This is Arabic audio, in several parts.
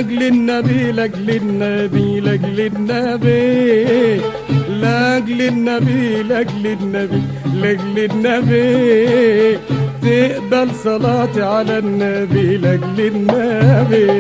لاجل النبي لاجل النبي لاجل النبي لاجل النبي لاجل النبي لاجل النبي تقبل صلاتي على النبي لاجل النبي.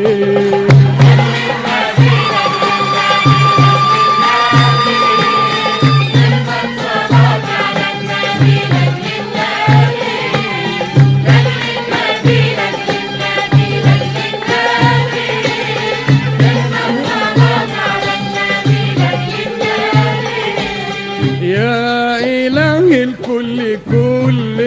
يا إله الكل كل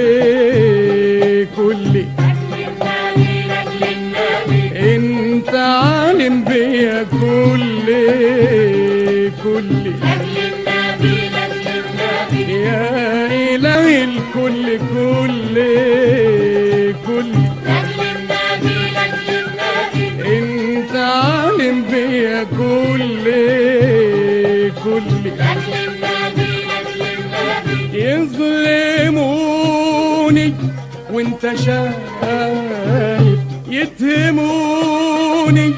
انت عالم بيا كل يا إله الكل كل انت عالم بيا كل يظلموني وانت شايف يتهموني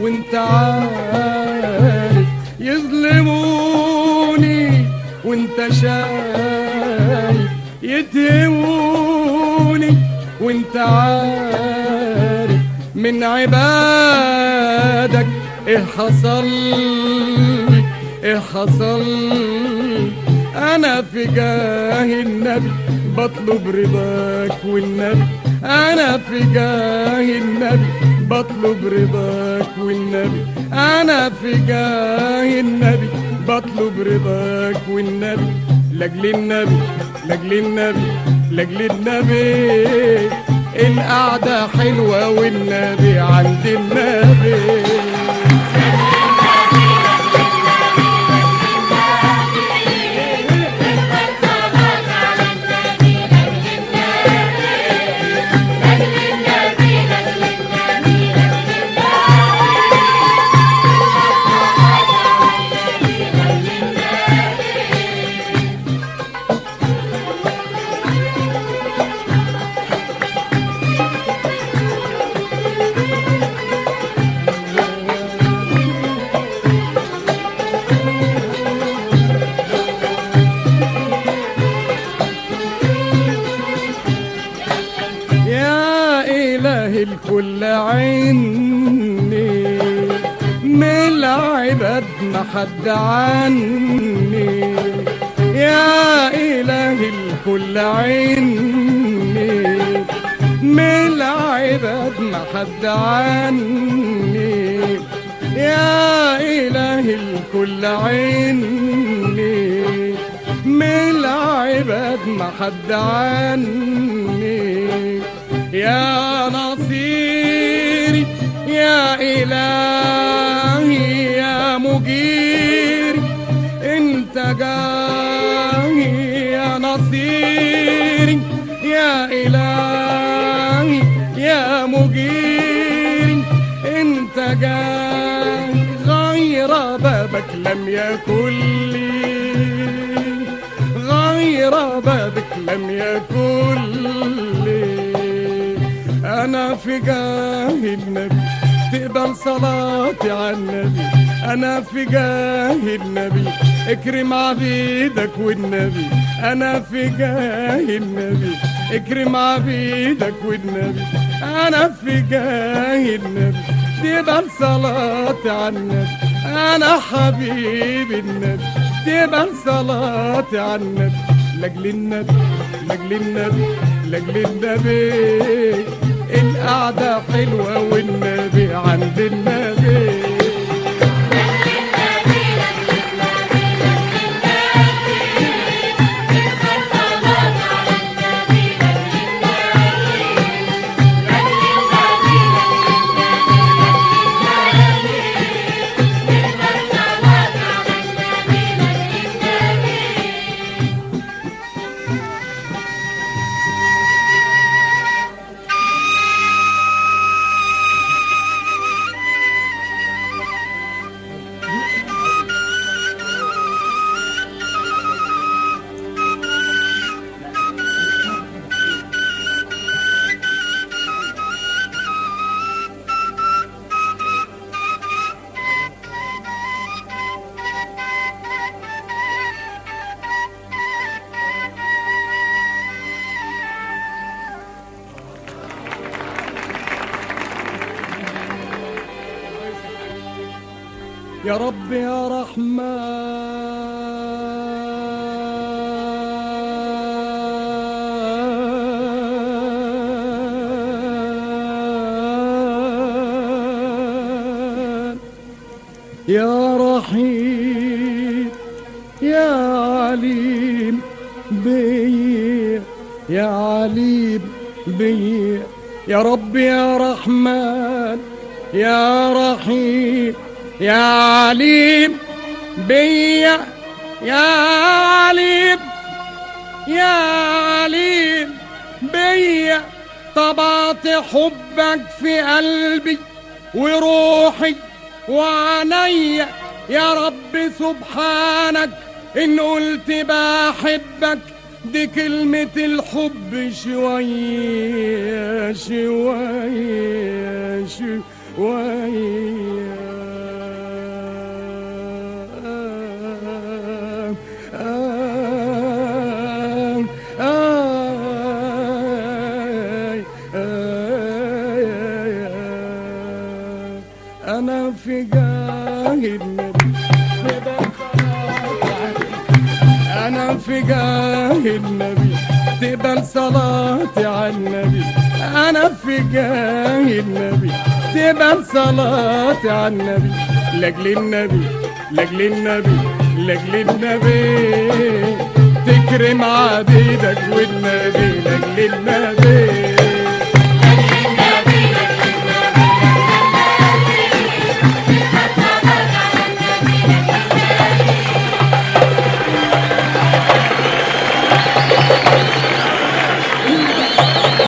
وانت عارف يظلموني وانت شايف يتهموني وانت عارف من عبادك ايه حصل ايه حصل. انا في جاه النبي بطلب رضاك والنبي انا في جاه النبي بطلب رضاك والنبي انا في جاه النبي بطلب رضاك والنبي لاجل النبي لاجل النبي لاجل النبي القعدة حلوة والنبي عند النبي. الكل عني من العباد ما حد عني يا إله الكل عني من العباد ما حد عني يا إله الكل عني من العباد ما حد عني يا نصيري يا إلهي يا مجيري انت جاهي يا نصيري يا إلهي يا مجيري انت جاهي غير بابك لم يكن لي غير بابك لم يكن لي أنا في جاه النبي تقبل صلاتي على النبي أنا في جاه النبي اكرم عبيدك والنبي أنا في جاه النبي اكرم عبيدك والنبي أنا في جاه النبي تقبل صلاتي على النبي أنا حبيب النبي تقبل صلاتي على النبي لاجل النبي لاجل النبي لاجل النبي القعدة حلوة والنبي عند النبي. يا رب يا رحمن يا رحيم يا عليم بي يا عليم بي يا رب يا رحمن يا رحيم يا عليم بي يا عليم يا عليم بي طبعت حبك في قلبي وروحي وعينيا يا رب سبحانك إن قلت بحبك دي كلمة الحب شوية شوية شوية أنا في جاه النبي أنا في جاه النبي تقبل صلاتي على النبي أنا في جاه النبي تقبل صلاتي على النبي لأجل النبي لأجل النبي لأجل النبي تكرم عبيدك والنبي لأجل النبي